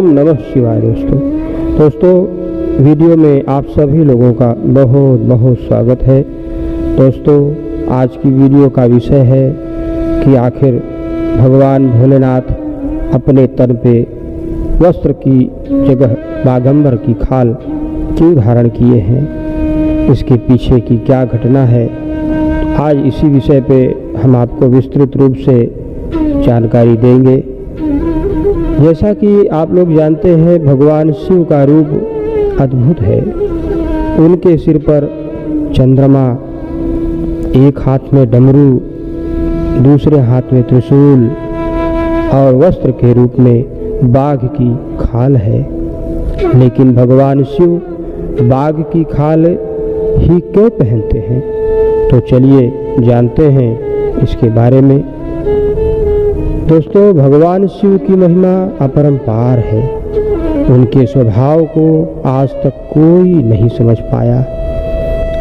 ओम नमः शिवाय। दोस्तों वीडियो में आप सभी लोगों का बहुत बहुत स्वागत है। दोस्तों आज की वीडियो का विषय है कि आखिर भगवान भोलेनाथ अपने तन पे वस्त्र की जगह बागंबर की खाल क्यों धारण किए हैं, इसके पीछे की क्या घटना है। आज इसी विषय पे हम आपको विस्तृत रूप से जानकारी देंगे। जैसा कि आप लोग जानते हैं, भगवान शिव का रूप अद्भुत है। उनके सिर पर चंद्रमा, एक हाथ में डमरू, दूसरे हाथ में त्रिशूल और वस्त्र के रूप में बाघ की खाल है। लेकिन भगवान शिव बाघ की खाल ही क्यों पहनते हैं, तो चलिए जानते हैं इसके बारे में। दोस्तों भगवान शिव की महिमा अपरंपार है। उनके स्वभाव को आज तक कोई नहीं समझ पाया।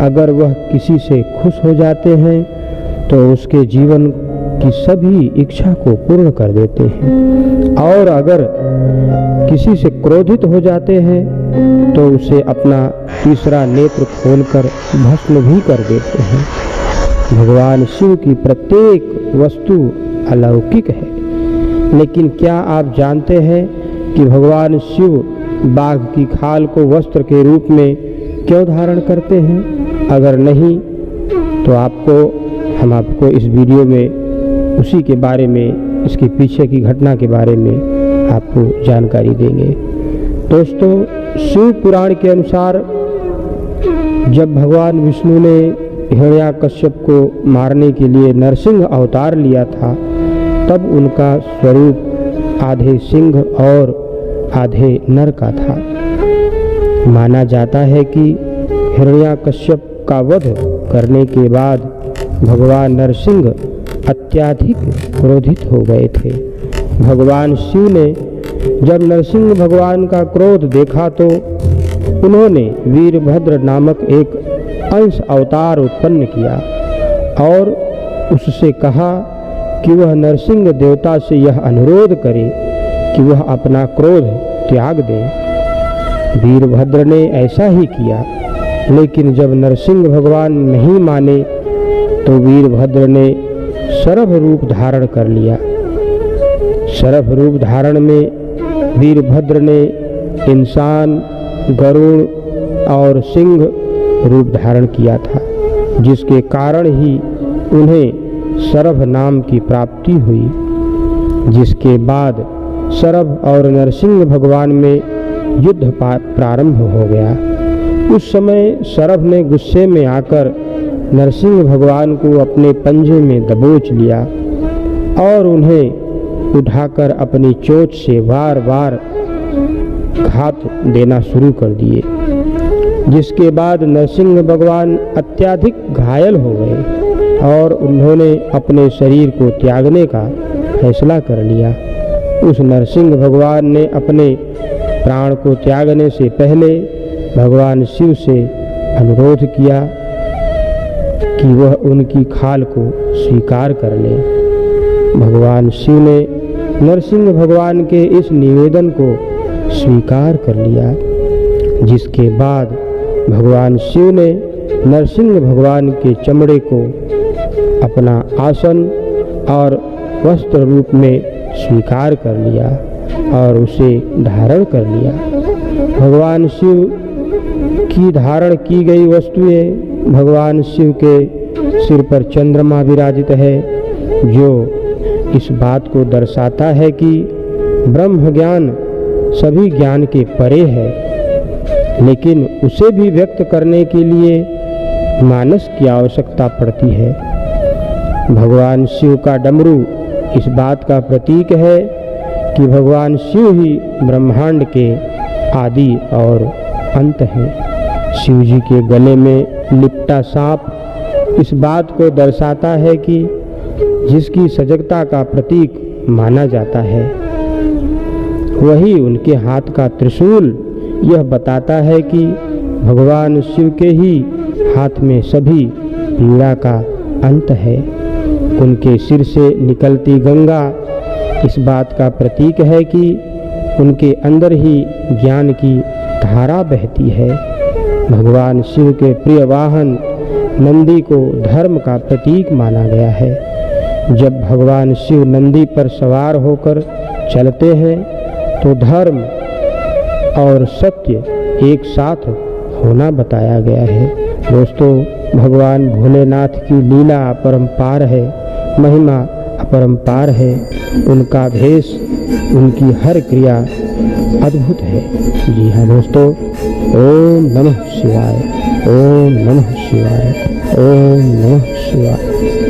अगर वह किसी से खुश हो जाते हैं तो उसके जीवन की सभी इच्छा को पूर्ण कर देते हैं, और अगर किसी से क्रोधित हो जाते हैं तो उसे अपना तीसरा नेत्र खोलकर भस्म भी कर देते हैं। भगवान शिव की प्रत्येक वस्तु अलौकिक है। लेकिन क्या आप जानते हैं कि भगवान शिव बाघ की खाल को वस्त्र के रूप में क्यों धारण करते हैं? अगर नहीं तो हम आपको इस वीडियो में उसी के बारे में, इसके पीछे की घटना के बारे में आपको जानकारी देंगे। दोस्तों शिव पुराण के अनुसार जब भगवान विष्णु ने हिरण्याकश्यप को मारने के लिए नरसिंह अवतार लिया था, तब उनका स्वरूप आधे सिंह और आधे नर का था। माना जाता है कि हिरण्याकश्यप का वध करने के बाद भगवान नरसिंह अत्यधिक क्रोधित हो गए थे। भगवान शिव ने जब नरसिंह भगवान का क्रोध देखा तो उन्होंने वीरभद्र नामक एक अंश अवतार उत्पन्न किया और उससे कहा कि वह नरसिंह देवता से यह अनुरोध करे कि वह अपना क्रोध त्याग दे। वीरभद्र ने ऐसा ही किया, लेकिन जब नरसिंह भगवान नहीं माने तो वीरभद्र ने शरभ रूप धारण कर लिया। शरभ रूप धारण में वीरभद्र ने इंसान, गरुड़ और सिंह रूप धारण किया था, जिसके कारण ही उन्हें शरभ नाम की प्राप्ति हुई। जिसके बाद शरभ और नरसिंह भगवान में युद्ध प्रारंभ हो गया। उस समय शरभ ने गुस्से में आकर नरसिंह भगवान को अपने पंजे में दबोच लिया और उन्हें उठाकर अपनी चोंच से बार बार घात देना शुरू कर दिए। जिसके बाद नरसिंह भगवान अत्यधिक घायल हो गए और उन्होंने अपने शरीर को त्यागने का फैसला कर लिया। उस नरसिंह भगवान ने अपने प्राण को त्यागने से पहले भगवान शिव से अनुरोध किया कि वह उनकी खाल को स्वीकार कर ले। भगवान शिव ने नरसिंह भगवान के इस निवेदन को स्वीकार कर लिया। जिसके बाद भगवान शिव ने नरसिंह भगवान के चमड़े को अपना आसन और वस्त्र रूप में स्वीकार कर लिया और उसे धारण कर लिया। भगवान शिव की धारण की गई वस्तुएं, भगवान शिव के सिर पर चंद्रमा विराजित है, जो इस बात को दर्शाता है कि ब्रह्म ज्ञान सभी ज्ञान के परे है, लेकिन उसे भी व्यक्त करने के लिए मानस की आवश्यकता पड़ती है। भगवान शिव का डमरू इस बात का प्रतीक है कि भगवान शिव ही ब्रह्मांड के आदि और अंत हैं। शिव जी के गले में लिपटा सांप इस बात को दर्शाता है कि जिसकी सजगता का प्रतीक माना जाता है। वही उनके हाथ का त्रिशूल यह बताता है कि भगवान शिव के ही हाथ में सभी पीड़ा का अंत है। उनके सिर से निकलती गंगा इस बात का प्रतीक है कि उनके अंदर ही ज्ञान की धारा बहती है। भगवान शिव के प्रिय वाहन नंदी को धर्म का प्रतीक माना गया है। जब भगवान शिव नंदी पर सवार होकर चलते हैं तो धर्म और सत्य एक साथ होना बताया गया है। दोस्तों, भगवान भोलेनाथ की लीला अपरंपार है, महिमा अपरंपार है। उनका भेष, उनकी हर क्रिया अद्भुत है। जी हाँ दोस्तों, ओम नमः शिवाय, ओम नमः शिवाय, ओम नमः शिवाय।